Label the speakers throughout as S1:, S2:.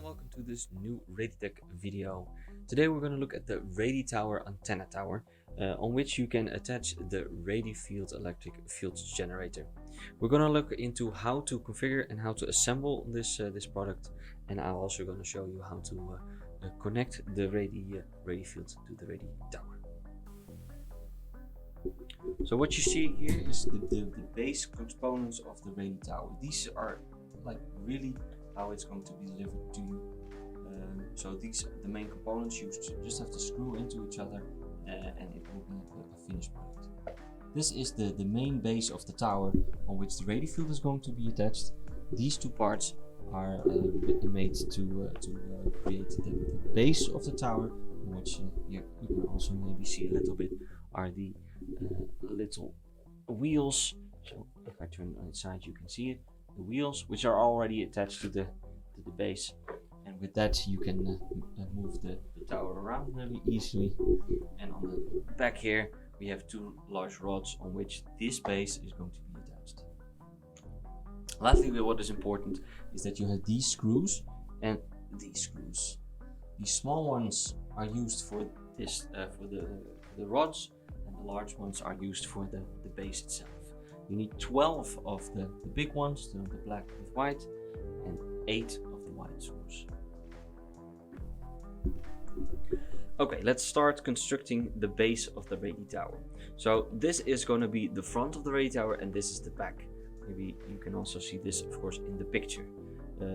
S1: welcome to this new Raditeq video. Today we're going to look at the RadiTower antenna tower on which you can attach the RadiField electric field generator. We're going to look into how to configure and how to assemble this product, and I'm also going to show you how to connect the RadiField to the RadiTower. So what you see here is the base components of the RadiTower. These are like really how it's going to be delivered to you. So these are the main components. You just have to screw into each other and it will be a finished product. This is the main base of the tower on which the RadiField is going to be attached. These two parts are made to create the base of the tower, which you can also maybe see a little bit are the little wheels. So if I turn on its side, you can see it. The wheels, which are already attached to the base, and with that you can move the tower around really easily. And on the back here we have two large rods on which this base is going to be attached. Lastly, what is important is that you have these screws and these screws. These small ones are used for this for the rods, and the large ones are used for the base itself. You need 12 of the big ones, the black with white, and 8 of the white screws. Okay, let's start constructing the base of the RadiTower. So this is going to be the front of the RadiTower and this is the back. Maybe you can also see this, of course, in the picture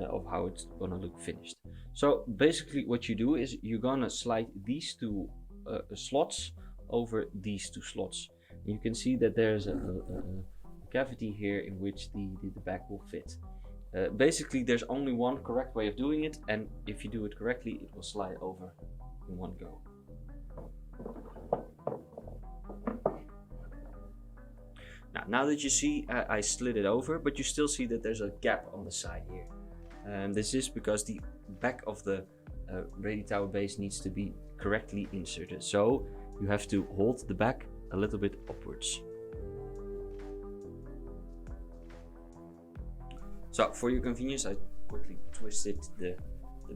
S1: of how it's going to look finished. So basically what you do is you're going to slide these two slots over these two slots. You can see that there's a cavity here in which the back will fit. Basically there's only one correct way of doing it, and if you do it correctly it will slide over in one go. Now that you see I slid it over, but you still see that there's a gap on the side here. This is because the back of the RadiTower base needs to be correctly inserted, so you have to hold the back a little bit upwards. So for your convenience I quickly twisted the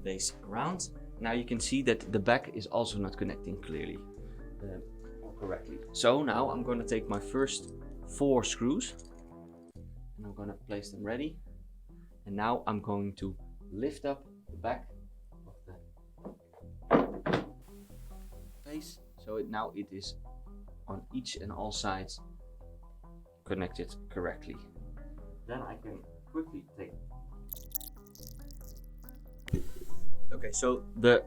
S1: base around. Now you can see that the back is also not connecting clearly or correctly. So now I'm going to take my first 4 screws and I'm going to place them ready, and now I'm going to lift up the back of the base so now it is on each and all sides connected correctly. Then I can quickly take. Okay, so the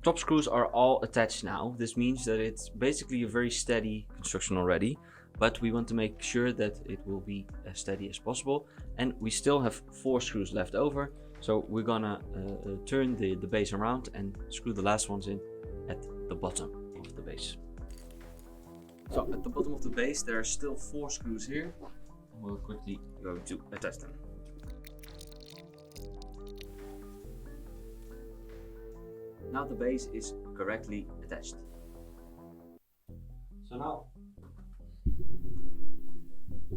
S1: top screws are all attached now. This means that it's basically a very steady construction already, but we want to make sure that it will be as steady as possible, and we still have 4 screws left over, so we're gonna turn the base around and screw the last ones in at the bottom of the base. So at the bottom of the base there are still 4 screws here, and we'll quickly go to attach them. Now the base is correctly attached. So now,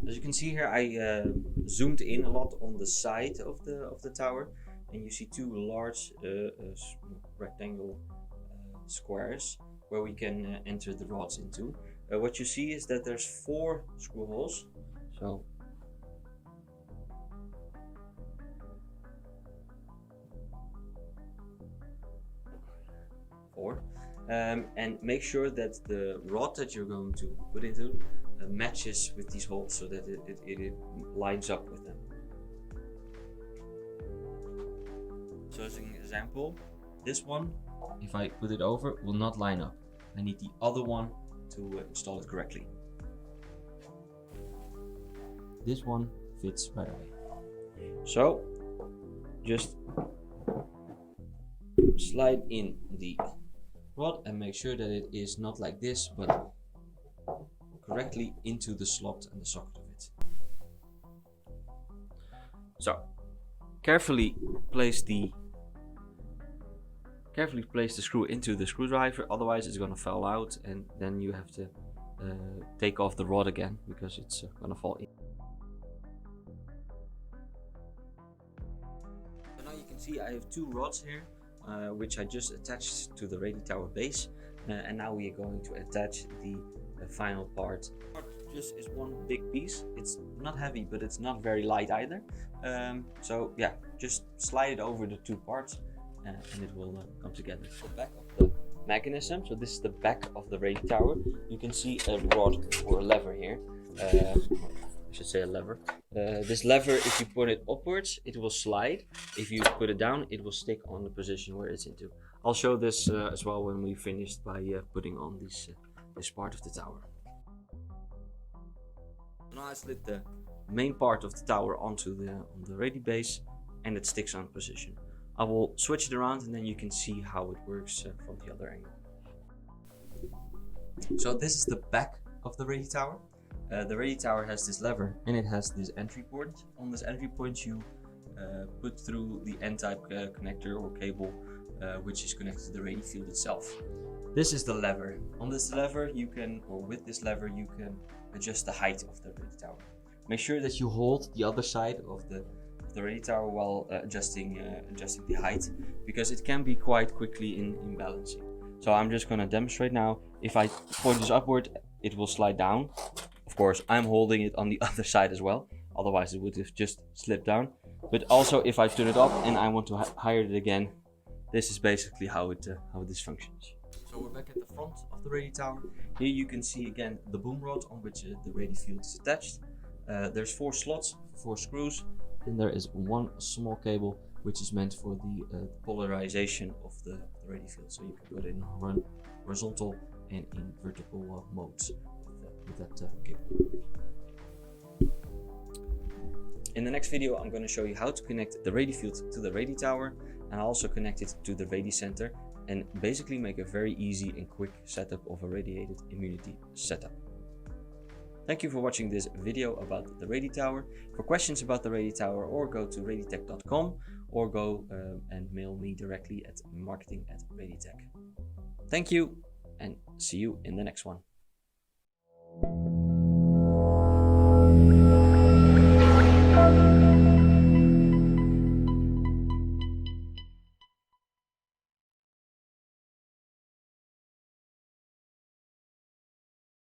S1: as you can see here, I zoomed in a lot on the side of the tower, and you see 2 large rectangle squares where we can enter the rods into. What you see is that there's 4 screw holes. So and make sure that the rod that you're going to put into matches with these holes so that it lines up with them. So as an example, this one, if I put it over, will not line up. I need the other one to install it correctly. This one fits right away. So just slide in the rod and make sure that it is not like this, but correctly into the slot and the socket of it. So carefully place the screw into the screwdriver, otherwise it's going to fall out, and then you have to take off the rod again because it's going to fall in. So now you can can see I have 2 rods here, which I just attached to the RadiTower base, and now we are going to attach the final part. Just is one big piece. It's not heavy, but it's not very light either. So yeah, just slide it over the 2 parts, and it will come together. The back of the mechanism. So this is the back of the RadiTower. You can see a rod or a lever here. I should say a lever. This lever, if you put it upwards, it will slide. If you put it down, it will stick on the position where it's into. I'll show this as well when we finished by putting on this part of the tower. Now I slid the main part of the tower onto the radi base, and it sticks on position. I will switch it around and then you can see how it works from the other angle. So this is the back of the RadiTower. The RadiTower has this lever and it has this entry port. On this entry port you put through the N-type connector or cable which is connected to the RadiField itself. This is the lever. On this lever you can, or with this lever you can adjust the height of the RadiTower. Make sure that you hold the other side of the RadiTower while adjusting the height, because it can be quite quickly in balancing. So I'm just going to demonstrate now. If I point this upward, it will slide down. Of course, I'm holding it on the other side as well, otherwise it would have just slipped down. But also if I turn it up and I want to higher it again, this is basically how this functions. So we're back at the front of the RadiTower. Here you can see again the boom rod on which the RadiField is attached. There's 4 slots, 4 screws, and there is 1 small cable which is meant for the polarization of the RadiField. So you can put it in horizontal and in vertical modes with that cable. In the next video I'm going to show you how to connect the RadiField to the RadiTower, and also connect it to the RadiCenter, and basically make a very easy and quick setup of a radiated immunity setup. Thank you for watching this video about the RadiTower. For questions about the RadiTower, or go to raditech.com, or go and mail me directly at marketing@raditech. Thank you, and see you in the next one.